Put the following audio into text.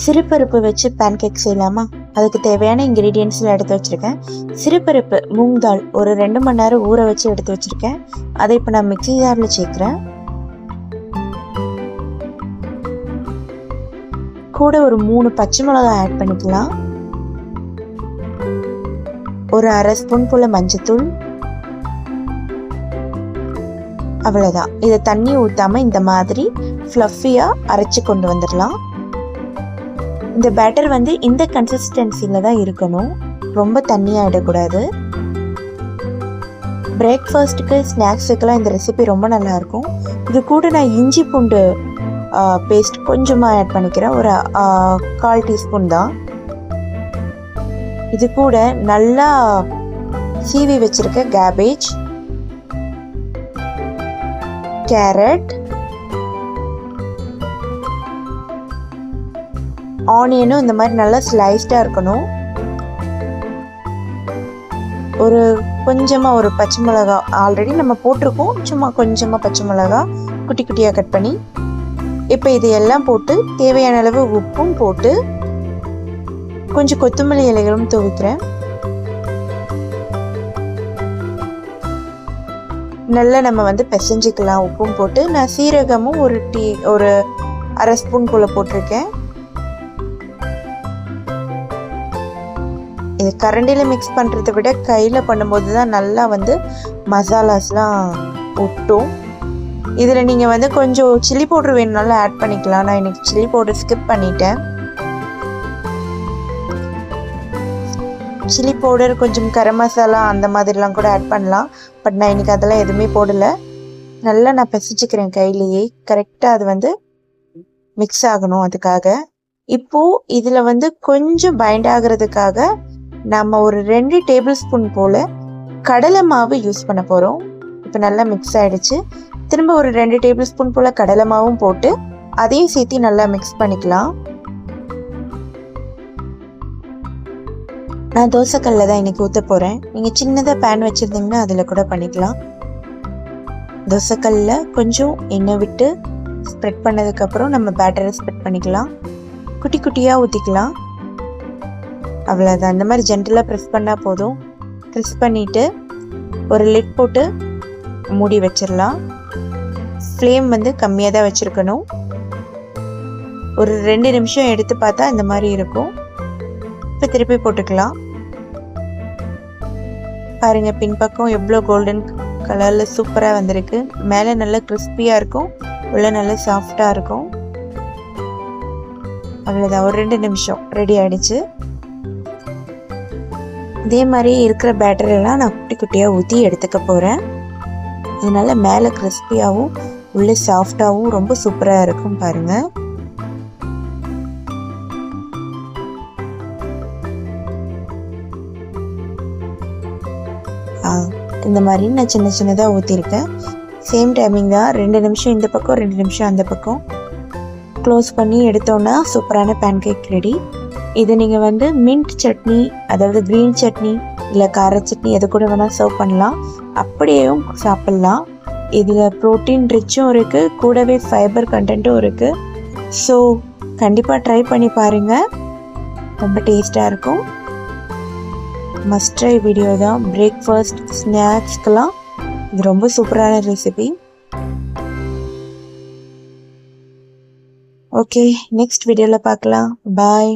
சிறுபருப்பு வச்சு pan cake செய்யலாமா? அதுக்கு தேவையான இன்க்ரீடியன்ட்ஸ்லாம் எடுத்து வச்சுருக்கேன். சிறுபருப்பு மூங் தால் ஒரு 2 மணி நேரம் ஊற வச்சு எடுத்து வச்சுருக்கேன். அதை இப்போ நான் மிக்ஸி ஜாரில் சேர்க்குறேன். கூட ஒரு 3 பச்சை மிளகாய் ஆட் பண்ணிக்கலாம். ஒரு அரை ஸ்பூன் போல் மஞ்சத்தூள். அவ்வளோதான். இதை தண்ணி ஊற்றாமல் இந்த மாதிரி ஃப்ளஃபியாக அரைச்சி கொண்டு வந்துடலாம். இந்த பேட்டர் வந்து இந்த கன்சிஸ்டன்சியில் தான் இருக்கணும், ரொம்ப தண்ணியாக இடக்கூடாது. பிரேக்ஃபாஸ்ட்டுக்கு ஸ்நாக்ஸுக்கெல்லாம் இந்த ரெசிபி ரொம்ப நல்லாயிருக்கும். இது கூட நான் இஞ்சி பூண்டு பேஸ்ட் கொஞ்சமாக ஆட் பண்ணிக்கிறேன், ஒரு 1/4 டீஸ்பூன் தான். இது கூட நல்லா சீவி வச்சுருக்க கேபேஜ், கேரட், ஆனியனும் இந்த மாதிரி நல்லா ஸ்லைஸ்டாக இருக்கணும். ஒரு கொஞ்சமாக ஒரு பச்சை மிளகா ஆல்ரெடி நம்ம போட்டிருக்கோம், சும்மா கொஞ்சமாக பச்சை மிளகா குட்டி குட்டியாக கட் பண்ணி. இப்போ இது எல்லாம் போட்டு தேவையான அளவு உப்பும் போட்டு கொஞ்சம் கொத்தமல்லி இலைகளும் துவைக்கிறேன். நல்லா நம்ம வந்து பிசைஞ்சிக்கலாம். உப்பும் போட்டு நான் சீரகமும் ஒரு அரை ஸ்பூன் போல் போட்டிருக்கேன். இது கரண்டியில் மிக்ஸ் பண்ணுறதை விட கையில் பண்ணும்போது தான் நல்லா வந்து மசாலாஸ்லாம் ஒட்டும். இதில் நீங்கள் வந்து கொஞ்சம் சில்லி பவுடர் வேணும்னாலும் ஆட் பண்ணிக்கலாம். நான் இன்னைக்கு சில்லி பவுடர் ஸ்கிப் பண்ணிட்டேன். சில்லி பவுடர், கொஞ்சம் கரம் மசாலா அந்த மாதிரிலாம் கூட ஆட் பண்ணலாம். பட் நான் இன்றைக்கி அதெல்லாம் எதுவுமே போடலை. நல்லா நான் பிசைச்சிக்கிறேன் கையிலேயே. கரெக்டாக அது வந்து மிக்ஸ் ஆகணும். அதுக்காக இப்போது இதில் வந்து கொஞ்சம் பைண்ட் ஆகிறதுக்காக நம்ம ஒரு 2 டேபிள் ஸ்பூன் போல் கடலை மாவு யூஸ் பண்ண போகிறோம். இப்போ நல்லா மிக்ஸ் ஆகிடுச்சு. திரும்ப ஒரு 2 டேபிள் ஸ்பூன் போல் கடலை மாவும் போட்டு அதையும் சேர்த்து நல்லா மிக்ஸ் பண்ணிக்கலாம். நான் தோசைக்கல்லில் தான் இன்றைக்கி ஊற்ற போகிறேன். நீங்கள் சின்னதாக பேன் வச்சுருந்தீங்கன்னா அதில் கூட பண்ணிக்கலாம். தோசைக்கல்லில் கொஞ்சம் எண்ணெய் விட்டு ஸ்ப்ரெட் பண்ணதுக்கப்புறம் நம்ம பேட்டரை ஸ்ப்ரெட் பண்ணிக்கலாம். குட்டி குட்டியாக ஊற்றிக்கலாம். அவ்வளோதான். இந்த மாதிரி ஜென்டலாக ப்ரெஸ் பண்ணால் போதும். ப்ரெஸ் பண்ணிவிட்டு ஒரு லிட் போட்டு மூடி வச்சிடலாம். ஃப்ளேம் வந்து கம்மியாக தான் வச்சுருக்கணும். ஒரு 2 நிமிஷம் எடுத்து பார்த்தா இந்த மாதிரி இருக்கும். இப்போ திருப்பி போட்டுக்கலாம். பாருங்கள், பின்பக்கம் எவ்வளோ கோல்டன் கலரில் சூப்பராக வந்திருக்கு. மேலே நல்லா கிறிஸ்பியாக இருக்கும், உள்ளே நல்லா சாஃப்டாக இருக்கும். அவ்வளோதான். ஒரு 2 நிமிஷம் ரெடி ஆகிடுச்சு. இதே மாதிரி இருக்கிற பேட்டரெல்லாம் நான் குட்டி குட்டியாக ஊற்றி எடுத்துக்க போகிறேன். இதனால மேலே கிறிஸ்பியாகவும் உள்ளே சாஃப்டாகவும் ரொம்ப சூப்பராக இருக்கும். பாருங்கள், இந்த மாதிரி நான் சின்ன சின்னதாக ஊற்றிருக்கேன். சேம் டைமிங் தான். 2 நிமிஷம் இந்த பக்கம், 2 நிமிஷம் அந்த பக்கம். க்ளோஸ் பண்ணி எடுத்தோன்னா சூப்பரான பேன் கேக் ரெடி. இது நீங்கள் வந்து மின்ட் சட்னி, அதாவது க்ரீன் சட்னி இல்லை கார சட்னி எது கூட வேணால் சர்வ் பண்ணலாம். அப்படியேவும் சாப்பிட்லாம். இதில் ப்ரோட்டீன் ரிச்சும் இருக்குது, கூடவே ஃபைபர் கண்டென்ட்டும் இருக்குது. ஸோ கண்டிப்பாக ட்ரை பண்ணி பாருங்கள், ரொம்ப டேஸ்ட்டாக இருக்கும். மஸ்ட் ட்ரை வீடியோ தான். பிரேக்ஃபாஸ்ட் ஸ்நாக்ஸ்க்கெலாம் இது ரொம்ப சூப்பரான ரெசிபி. ஓகே, நெக்ஸ்ட் வீடியோவில் பார்க்கலாம். பாய்.